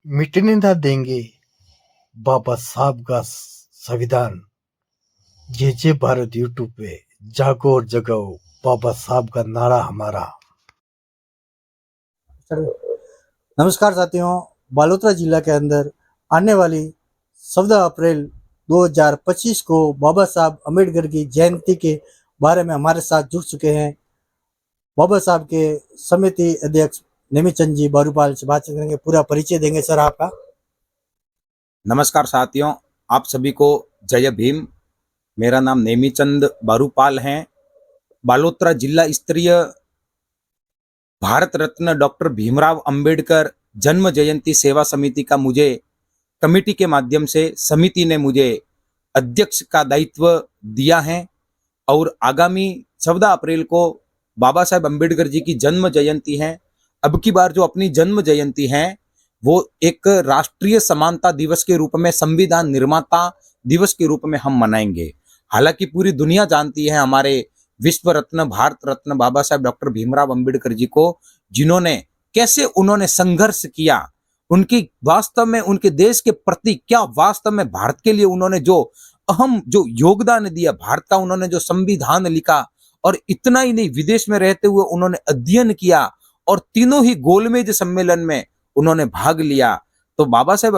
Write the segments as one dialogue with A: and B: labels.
A: मिटने ना देंगे बाबा साहब का संविधान। जे भारत यूट्यूब पे जागो और जगाओ, बाबा साहब का नारा हमारा।
B: नमस्कार साथियों, बालोतरा जिला के अंदर आने वाली 14 अप्रैल 2025 को बाबा साहब अम्बेडकर की जयंती के बारे में हमारे साथ जुड़ चुके हैं बाबा साहब के समिति अध्यक्ष नेमीचंद जी बारूपाल से बातचीत करेंगे। पूरा परिचय देंगे सर आपका।
C: नमस्कार साथियों, आप सभी को जय भीम। मेरा नाम नेमीचंद बारूपाल है। बालोतरा जिला स्तरीय भारत रत्न डॉक्टर भीमराव अंबेडकर जन्म जयंती सेवा समिति का मुझे कमेटी के माध्यम से समिति ने मुझे अध्यक्ष का दायित्व दिया है और आगामी 14 अप्रैल को बाबा साहेब अंबेडकर जी की जन्म जयंती है। अब की बार जो अपनी जन्म जयंती है वो एक राष्ट्रीय समानता दिवस के रूप में, संविधान निर्माता दिवस के रूप में हम मनाएंगे। हालांकि पूरी दुनिया जानती है हमारे विश्व रत्न, भारत रत्न बाबा साहेब डॉक्टर भीमराव अंबेडकर जी को, जिन्होंने कैसे उन्होंने संघर्ष किया, उनकी वास्तव में उनके देश के प्रति क्या वास्तव में भारत के लिए उन्होंने जो अहम जो योगदान दिया, भारत का उन्होंने जो संविधान लिखा, और इतना ही नहीं विदेश में रहते हुए उन्होंने अध्ययन किया और तीनों ही गोलमेज सम्मेलन में उन्होंने भाग लिया। तो बाबा साहेब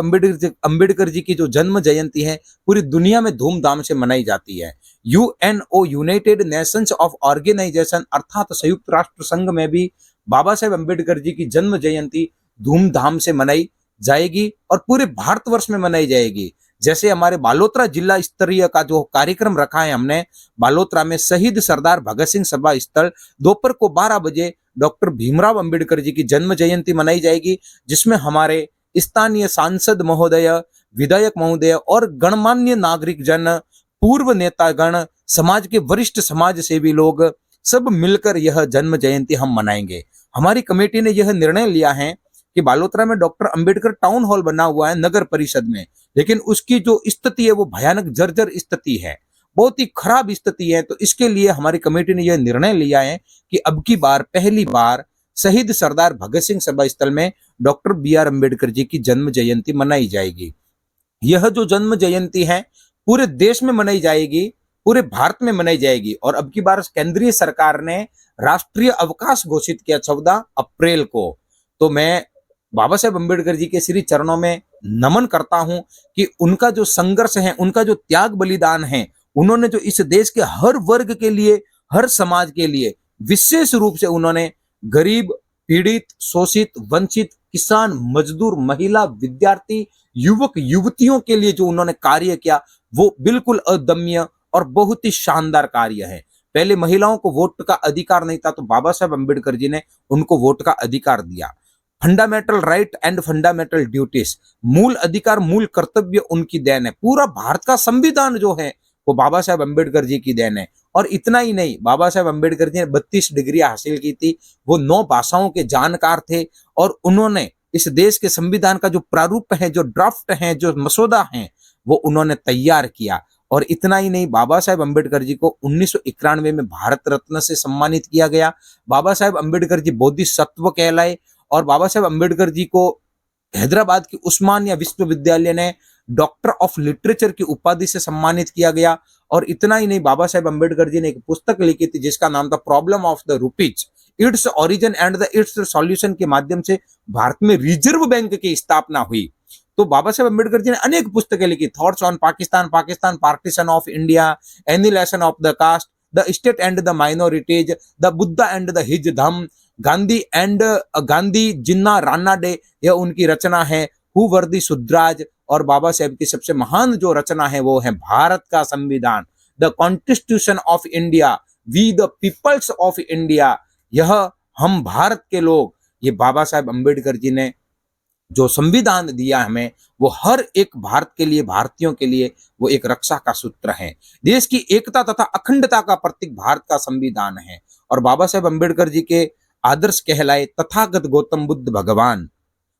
C: अंबेडकर जी की जो जन्म जयंती है पूरी दुनिया में धूमधाम से मनाई जाती है। UNO, united nations of organization अर्थात संयुक्त राष्ट्र संघ में भी बाबा साहेब अंबेडकर जी की जन्म जयंती धूमधाम से मनाई जाएगी और पूरे भारतवर्ष में मनाई जाएगी। जैसे हमारे बालोतरा जिला स्तरीय का जो कार्यक्रम रखा है हमने, बालोतरा में शहीद सरदार भगत सिंह सभा स्थल दोपहर को 12 बजे डॉक्टर भीमराव अंबेडकर जी की जन्म जयंती मनाई जाएगी, जिसमें हमारे स्थानीय सांसद महोदय, विधायक महोदय और गणमान्य नागरिक जन, पूर्व नेतागण, समाज के वरिष्ठ समाज सेवी लोग सब मिलकर यह जन्म जयंती हम मनाएंगे। हमारी कमेटी ने यह निर्णय लिया है कि बालोतरा में डॉक्टर अंबेडकर टाउन हॉल बना हुआ है नगर परिषद में, लेकिन उसकी जो स्थिति है वो भयानक जर्जर स्थिति है, बहुत ही खराब स्थिति है। तो इसके लिए हमारी कमेटी ने यह निर्णय लिया है कि अब की बार पहली बार शहीद सरदार भगत सिंह सभा स्थल में डॉक्टर बी.आर. अंबेडकर जी की जन्म जयंती मनाई जाएगी। यह जो जन्म जयंती है पूरे देश में मनाई जाएगी, पूरे भारत में मनाई जाएगी। और अब की बार केंद्रीय सरकार ने राष्ट्रीय अवकाश घोषित किया 14 अप्रैल को। तो मैं बाबा साहेब अंबेडकर जी के श्री चरणों में नमन करता हूं कि उनका जो संघर्ष है, उनका जो त्याग बलिदान है, उन्होंने जो इस देश के हर वर्ग के लिए, हर समाज के लिए, विशेष रूप से उन्होंने गरीब, पीड़ित, शोषित, वंचित, किसान, मजदूर, महिला, विद्यार्थी, युवक, युवतियों के लिए जो उन्होंने कार्य किया वो बिल्कुल अदम्य और बहुत ही शानदार कार्य है। पहले महिलाओं को वोट का अधिकार नहीं था, तो बाबा साहेब अंबेडकर जी ने उनको वोट का अधिकार दिया। Fundamental right and fundamental duties, मूल अधिकार, मूल कर्तव्य उनकी देन है। पूरा भारत का संविधान जो है वो बाबा साहेब अंबेडकर जी की देन है। और इतना ही नहीं, बाबा साहेब अंबेडकर जी ने 32 डिग्रियां हासिल की थी, वो 9 भाषाओं के जानकार थे और उन्होंने इस देश के संविधान का जो प्रारूप है, जो ड्राफ्ट है, जो मसौदा है, वो उन्होंने तैयार किया। और इतना ही नहीं, बाबा साहेब अंबेडकर जी को 1991 में भारत रत्न से सम्मानित किया गया। बाबा साहेब अंबेडकर जी बोधिसत्व कहलाए और बाबा साहेब अंबेडकर जी को हैदराबाद की उस्मानिया विश्वविद्यालय ने डॉक्टर ऑफ लिटरेचर की उपाधि से सम्मानित किया गया। और इतना ही नहीं, बाबा साहेब अंबेडकर जी ने एक पुस्तक लिखी थी जिसका नाम था problem of the rupees, its origin and the it's solution, के माध्यम से भारत में रिजर्व बैंक की स्थापना हुई। तो बाबा साहेब अंबेडकर जी ने अनेक पुस्तकें लिखी, thoughts on Pakistan, Pakistan partition of India, annihilation of the caste, the state and the minorities, the Buddha and the his Dhamma, Gandhi Jinnah Rana day, यह उनकी रचना है। हु वर्दी सुद्राज, और बाबा साहेब की सबसे महान जो रचना है वो है भारत का संविधान, the constitution of India, we the peoples of India, यह हम भारत के लोग। ये बाबा साहेब अंबेडकर जी ने जो संविधान दिया हमें वो हर एक भारत के लिए, भारतीयों के लिए वो एक रक्षा का सूत्र है। देश की एकता तथा अखंडता का प्रतीक भारत का संविधान है। और बाबा साहेब अंबेडकर जी के आदर्श कहलाए तथागत गौतम बुद्ध भगवान,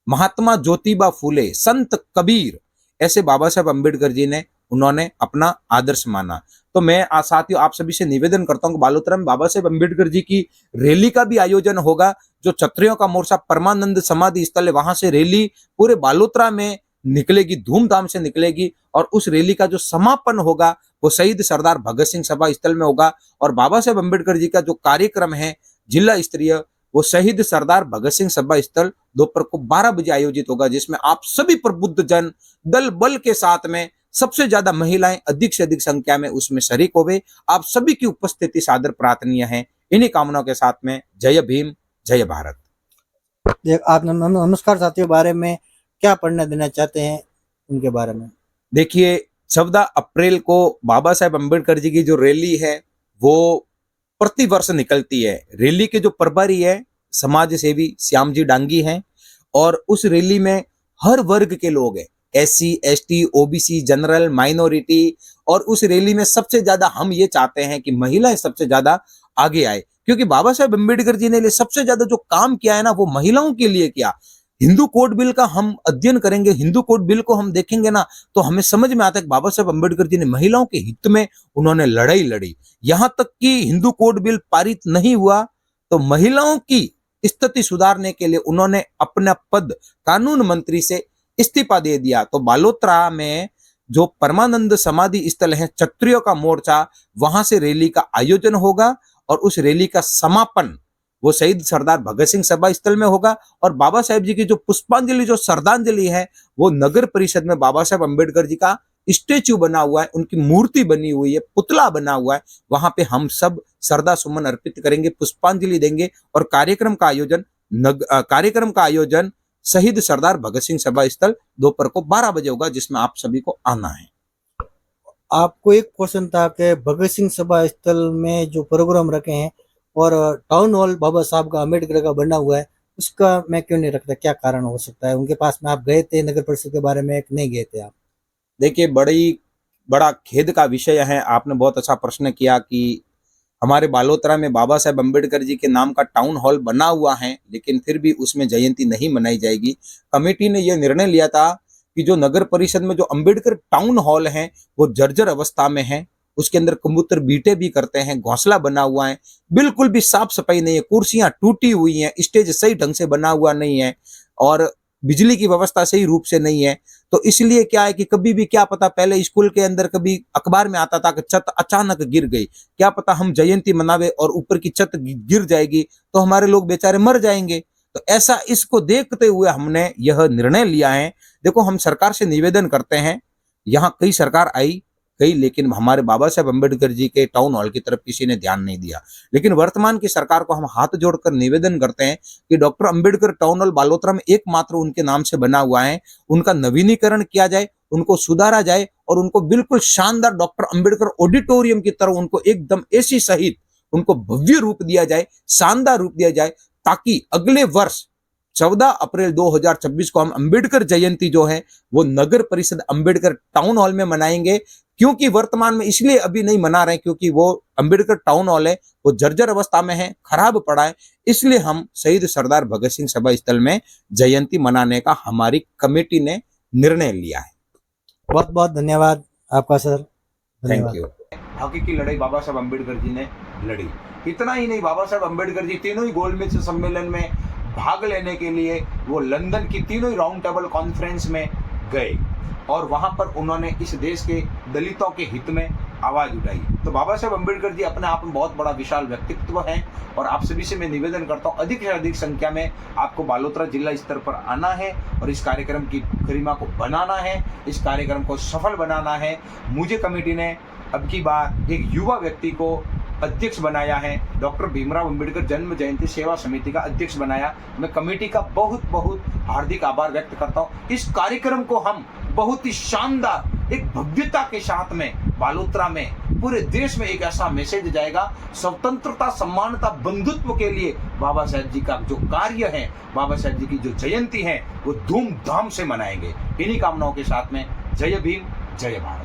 C: महात्मा ज्योतिबा फूले, संत कबीर, ऐसे बाबा साहेब अंबेडकर जी ने उन्होंने अपना आदर्श माना। तो मैं साथियों आप सभी से निवेदन करता हूँ कि बालोतरा में बाबा साहेब अम्बेडकर जी की रैली का भी आयोजन होगा। जो क्षत्रियों का मोर्चा परमानंद समाधि स्थल है, वहां से रैली पूरे बालोतरा में निकलेगी, धूमधाम से निकलेगी। और उस रैली का जो समापन होगा वो शहीद सरदार भगत सिंह सभा स्थल में होगा। और बाबा साहेब अम्बेडकर जी का जो कार्यक्रम है जिला स्तरीय, वो शहीद सरदार भगत सिंह सभा स्थल दोपहर को 12 बजे आयोजित होगा, जिसमें आप सभी प्रबुद्ध जन दल बल के साथ में सबसे ज्यादा महिलाएं अधिक से अधिक संख्या में उसमें शरीक होवे। आप सभी की उपस्थिति सादर प्रार्थनीय है। इन्हीं कामनाओं के साथ में जय भीम, जय भारत।
B: आप नमस्कार साथियों, बारे में क्या पढ़ने देना चाहते हैं उनके बारे में?
C: देखिए, 14 अप्रैल को बाबा साहेब अम्बेडकर जी की जो रैली है वो प्रतिवर्ष निकलती है। रैली के जो प्रभारी है समाज सेवी श्याम जी डांगी हैं, और उस रैली में हर वर्ग के लोग हैं, SC, ST, OBC, general, minority. और उस रैली में सबसे ज्यादा हम ये चाहते हैं कि महिलाएं सबसे ज्यादा आगे आए, क्योंकि बाबा साहेब अम्बेडकर जी ने सबसे ज्यादा जो काम किया है ना, वो महिलाओं के लिए किया। हिंदू कोड बिल का हम अध्ययन करेंगे, हिंदू कोड बिल को हम देखेंगे ना, तो हमें समझ में आता है कि बाबा साहेब अम्बेडकर जी ने महिलाओं के हित में उन्होंने लड़ाई लड़ी। यहां तक कि हिंदू कोड बिल पारित नहीं हुआ तो महिलाओं की स्थिति सुधारने के लिए उन्होंने अपना पद कानून मंत्री से इस्तीफा दे दिया। तो बालोतरा में जो परमानंद समाधि स्थल है क्षत्रियों का मोर्चा, वहां से रैली का आयोजन होगा। और उस रैली का समापन वो शहीद सरदार भगत सिंह सभा स्थल में होगा। और बाबा साहेब जी की जो पुष्पांजलि, जो श्रद्धांजलि है, वो नगर परिषद में बाबा साहेब अम्बेडकर जी का स्टेच्यू बना हुआ है, उनकी मूर्ति बनी हुई है, पुतला बना हुआ है, वहां पे हम सब श्रद्धा सुमन अर्पित करेंगे, पुष्पांजलि देंगे। और कार्यक्रम का आयोजन शहीद सरदार भगत सिंह सभा स्थल दोपहर को 12 बजे होगा, जिसमें आप सभी को आना है।
B: आपको एक क्वेश्चन था कि भगत सिंह सभा स्थल में जो प्रोग्राम रखे हैं और टाउन हॉल बाबा साहब का अम्बेडकर का बना हुआ है, उसका मैं क्यों नहीं रखता? क्या कारण हो सकता है? उनके पास में आप गए थे नगर परिषद के बारे में, नहीं गए थे आप?
C: देखिए, बड़ा खेद का विषय है। आपने बहुत अच्छा प्रश्न किया कि हमारे बालोतरा में बाबा साहेब अम्बेडकर जी के नाम का टाउन हॉल बना हुआ है, लेकिन फिर भी उसमें जयंती नहीं मनाई जाएगी। कमेटी ने यह निर्णय लिया था कि जो नगर परिषद में जो अम्बेडकर टाउन हॉल है वो जर्जर अवस्था में है, उसके अंदर कबूतर बीटे भी करते हैं, घोंसला बना हुआ है, बिल्कुल भी साफ सफाई नहीं है, कुर्सियां टूटी हुई हैं, स्टेज सही ढंग से बना हुआ नहीं है, और बिजली की व्यवस्था सही रूप से नहीं है। तो इसलिए क्या है कि कभी भी क्या पता, पहले स्कूल के अंदर कभी अखबार में आता था कि छत अचानक गिर गई, क्या पता हम जयंती मनावे और ऊपर की छत गिर जाएगी तो हमारे लोग बेचारे मर जाएंगे। तो ऐसा इसको देखते हुए हमने यह निर्णय लिया है। देखो, हम सरकार से निवेदन करते हैं, यहाँ कई सरकार आई गई, लेकिन हमारे बाबा साहेब अम्बेडकर जी के टाउन हॉल की तरफ किसी ने ध्यान नहीं दिया। लेकिन वर्तमान की सरकार को हम हाथ जोड़कर निवेदन करते हैं कि doctor Ambedkar town hall Balotra में एकमात्र उनके नाम से बना हुआ है, उनका नवीनीकरण किया जाए, उनको सुधारा जाए और उनको बिल्कुल शानदार डॉक्टर अम्बेडकर ऑडिटोरियम की तरह उनको एकदम एसी सहित उनको भव्य रूप दिया जाए, शानदार रूप दिया जाए, ताकि अगले वर्ष 14 अप्रैल 2026 को हम अम्बेडकर जयंती जो है वो नगर परिषद अम्बेडकर टाउन हॉल में मनाएंगे। क्योंकि वर्तमान में इसलिए अभी नहीं मना रहे क्योंकि वो अम्बेडकर टाउन हॉल है वो जर्जर अवस्था में है, खराब पड़ा है, इसलिए हम शहीद सरदार भगत सिंह सभा स्थल में जयंती मनाने का हमारी कमेटी ने निर्णय लिया है।
B: बहुत बहुत धन्यवाद आपका सर,
C: थैंक यू। हकीकी लड़ाई बाबा साहब अम्बेडकर जी ने लड़ी। इतना ही नहीं, बाबा साहब अम्बेडकर जी तीनों ही गोलमेज सम्मेलन में भाग लेने के लिए वो लंदन की तीनों ही राउंड टेबल कॉन्फ्रेंस में गए और वहां पर उन्होंने इस देश के दलितों के हित में आवाज उठाई। तो बाबा साहब अम्बेडकर जी अपने आप में बहुत बड़ा विशाल व्यक्तित्व हैं और आप सभी से मैं निवेदन करता हूं अधिक से अधिक संख्या में आपको बालोतरा जिला स्तर पर आना है और इस कार्यक्रम की गरिमा को बनाना है, इस कार्यक्रम को सफल बनाना है। मुझे कमेटी ने अब की बार एक युवा व्यक्ति को अध्यक्ष बनाया है, डॉक्टर भीमराव अंबेडकर जन्म जयंती सेवा समिति का अध्यक्ष बनाया। मैं कमेटी का बहुत बहुत हार्दिक आभार व्यक्त करता हूं। इस कार्यक्रम को हम बहुत ही शानदार एक भव्यता के साथ में बालोतरा में पूरे देश में एक ऐसा मैसेज जाएगा, स्वतंत्रता, समानता, बंधुत्व के लिए बाबा साहेब जी का जो कार्य है, बाबा साहेब जी की जो जयंती है वो धूमधाम से मनाएंगे। इन्हीं कामनाओं के साथ में जय भीम, जय भारत।